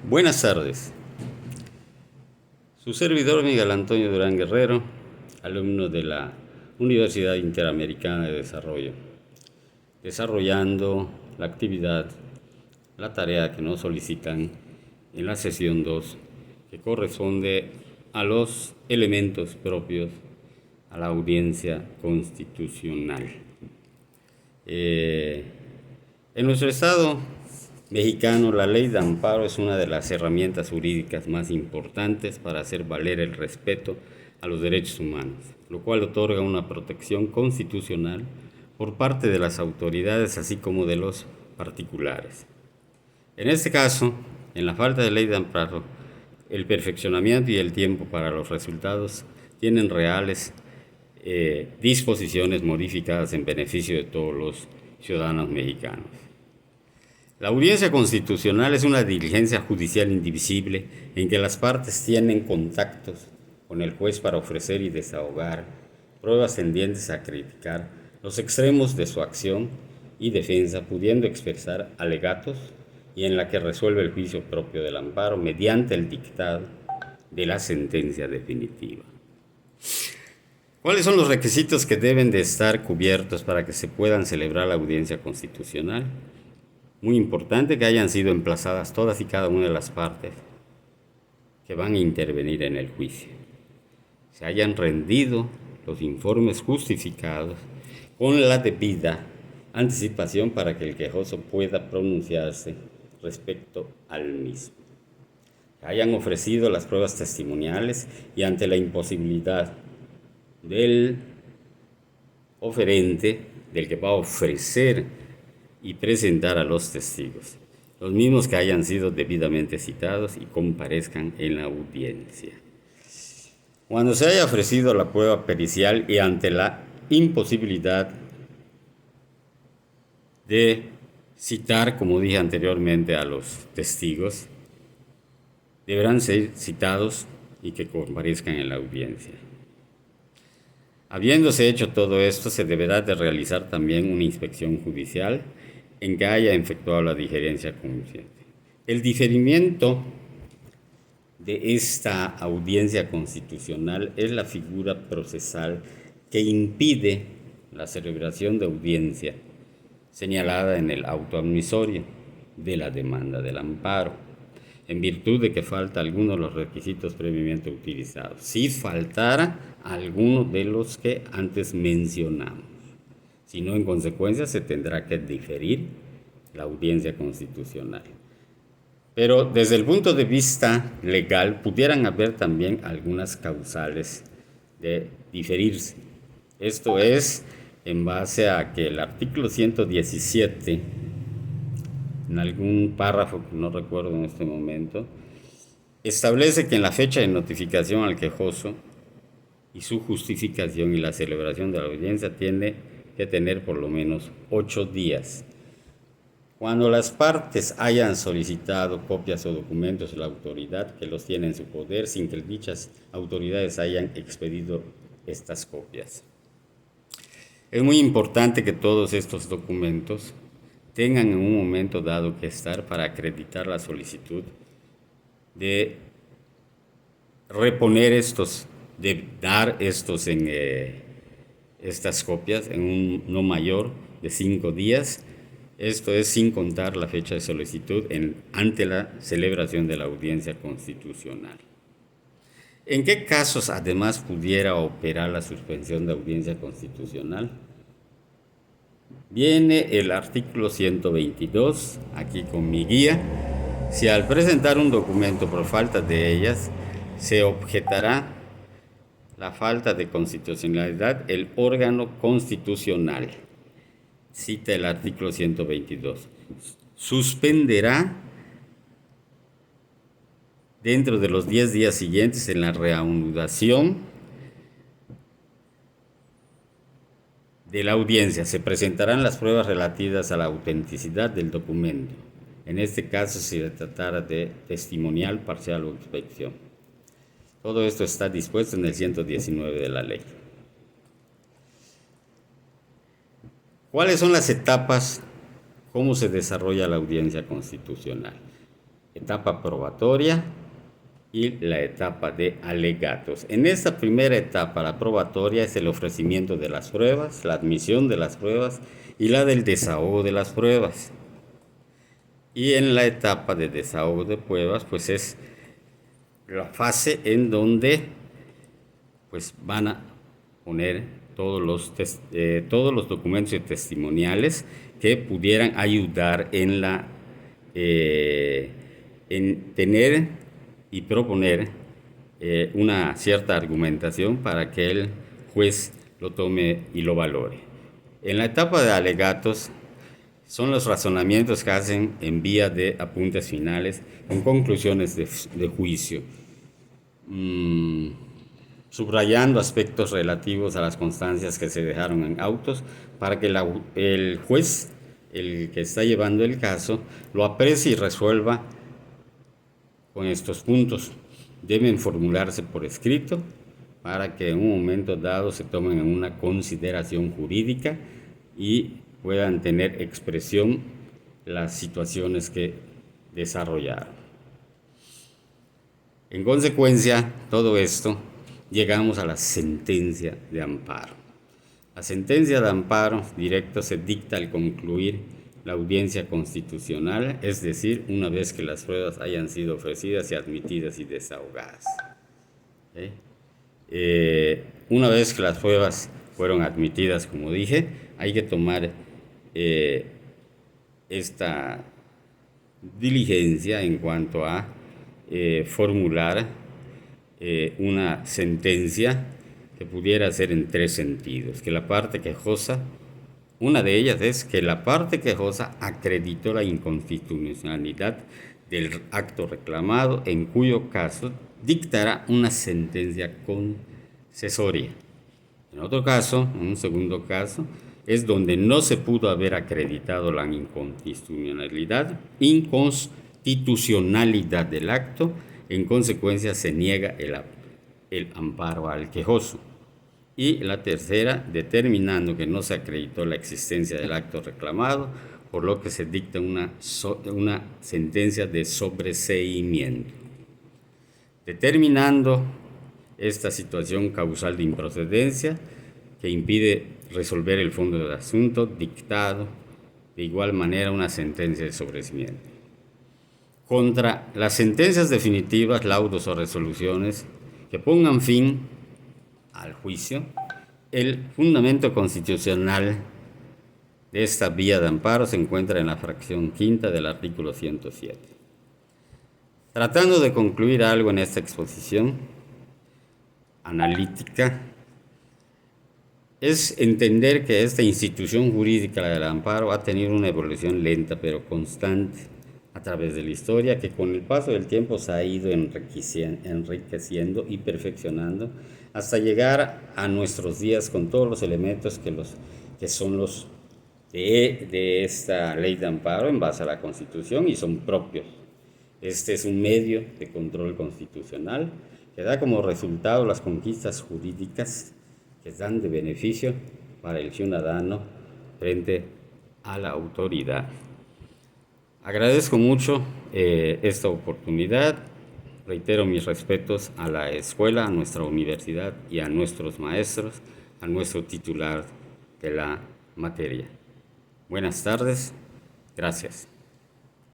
Buenas tardes. Su servidor Miguel Antonio Durán Guerrero, alumno de la Universidad Interamericana de Desarrollo, desarrollando la actividad, la tarea que nos solicitan en la sesión 2, que corresponde a los elementos propios a la audiencia constitucional. En nuestro Estado mexicano, la ley de amparo es una de las herramientas jurídicas más importantes para hacer valer el respeto a los derechos humanos, lo cual otorga una protección constitucional por parte de las autoridades así como de los particulares. En este caso, en la falta de ley de amparo, el perfeccionamiento y el tiempo para los resultados tienen reales disposiciones modificadas en beneficio de todos los ciudadanos mexicanos. La audiencia constitucional es una diligencia judicial indivisible en que las partes tienen contactos con el juez para ofrecer y desahogar pruebas tendientes a criticar los extremos de su acción y defensa, pudiendo expresar alegatos, y en la que resuelve el juicio propio del amparo mediante el dictado de la sentencia definitiva. ¿Cuáles son los requisitos que deben de estar cubiertos para que se puedan celebrar la audiencia constitucional? Muy importante que hayan sido emplazadas todas y cada una de las partes que van a intervenir en el juicio. Se hayan rendido los informes justificados con la debida anticipación para que el quejoso pueda pronunciarse respecto al mismo. Que hayan ofrecido las pruebas testimoniales y ante la imposibilidad del oferente, del que va a ofrecer y presentar a los testigos, los mismos que hayan sido debidamente citados y comparezcan en la audiencia. Cuando se haya ofrecido la prueba pericial y ante la imposibilidad de citar, como dije anteriormente, a los testigos, deberán ser citados y que comparezcan en la audiencia. Habiéndose hecho todo esto, se deberá de realizar también una inspección judicial en que haya efectuado la digerencia consciente. El diferimiento de esta audiencia constitucional es la figura procesal que impide la celebración de audiencia señalada en el auto admisorio de la demanda del amparo, en virtud de que falta alguno de los requisitos previamente utilizados. Si faltara alguno de los que antes mencionamos, si no, en consecuencia se tendrá que diferir la audiencia constitucional. Pero desde el punto de vista legal pudieran haber también algunas causales de diferirse. Esto es en base a que el artículo 117, en algún párrafo que no recuerdo en este momento, establece que en la fecha de notificación al quejoso y su justificación y la celebración de la audiencia tiene que tener por lo menos 8 días. Cuando las partes hayan solicitado copias o documentos a la autoridad que los tiene en su poder sin que dichas autoridades hayan expedido estas copias. Es muy importante que todos estos documentos tengan en un momento dado que estar para acreditar la solicitud de reponer estos, de dar estos en estas copias en un no mayor de 5 días. Esto es sin contar la fecha de solicitud ante la celebración de la audiencia constitucional. ¿En qué casos además pudiera operar la suspensión de audiencia constitucional? Viene el artículo 122, aquí con mi guía. Si al presentar un documento por falta de ellas, se objetará la falta de constitucionalidad, el órgano constitucional, cita el artículo 122, suspenderá dentro de los 10 días siguientes en la reanudación de la audiencia. Se presentarán las pruebas relativas a la autenticidad del documento. En este caso, si se tratara de testimonial, parcial o inspección. Todo esto está dispuesto en el 119 de la ley. ¿Cuáles son las etapas? ¿Cómo se desarrolla la audiencia constitucional? etapa probatoria y la etapa de alegatos. En esta primera etapa, la probatoria, es el ofrecimiento de las pruebas, la admisión de las pruebas y la del desahogo de las pruebas. Y en la etapa de desahogo de pruebas, pues es la fase en donde pues van a poner todos los documentos y testimoniales que pudieran ayudar en tener y proponer una cierta argumentación para que el juez lo tome y lo valore. En la etapa de alegatos son los razonamientos que hacen en vía de apuntes finales, en conclusiones de juicio, subrayando aspectos relativos a las constancias que se dejaron en autos para que el juez, el que está llevando el caso, lo aprecie y resuelva con estos puntos. Deben formularse por escrito para que en un momento dado se tomen en una consideración jurídica y puedan tener expresión las situaciones que desarrollaron. En consecuencia, todo esto, llegamos a la sentencia de amparo. La sentencia de amparo directo se dicta al concluir la audiencia constitucional, es decir, una vez que las pruebas hayan sido ofrecidas y admitidas y desahogadas. Una vez que las pruebas fueron admitidas, como dije, hay que tomar esta diligencia en cuanto a formular una sentencia que pudiera ser en tres sentidos. Que la parte quejosa, una de ellas es que la parte quejosa acreditó la inconstitucionalidad del acto reclamado, en cuyo caso dictará una sentencia concesoria. En otro caso, en un segundo caso, es donde no se pudo haber acreditado la inconstitucionalidad del acto, en consecuencia se niega el amparo al quejoso. Y la tercera, determinando que no se acreditó la existencia del acto reclamado, por lo que se dicta una sentencia de sobreseimiento. Determinando esta situación causal de improcedencia que impide resolver el fondo del asunto, dictado de igual manera una sentencia de sobreseimiento. Contra las sentencias definitivas, laudos o resoluciones que pongan fin al juicio, el fundamento constitucional de esta vía de amparo se encuentra en la fracción quinta del artículo 107. Tratando de concluir algo en esta exposición analítica, es entender que esta institución jurídica, la del amparo, ha tenido una evolución lenta pero constante a través de la historia, que con el paso del tiempo se ha ido enriqueciendo y perfeccionando hasta llegar a nuestros días con todos los elementos que son los de esta ley de amparo en base a la Constitución y son propios. Este es un medio de control constitucional que da como resultado las conquistas jurídicas que dan de beneficio para el ciudadano frente a la autoridad. Agradezco mucho esta oportunidad. Reitero mis respetos a la escuela, a nuestra universidad y a nuestros maestros, a nuestro titular de la materia. Buenas tardes. Gracias.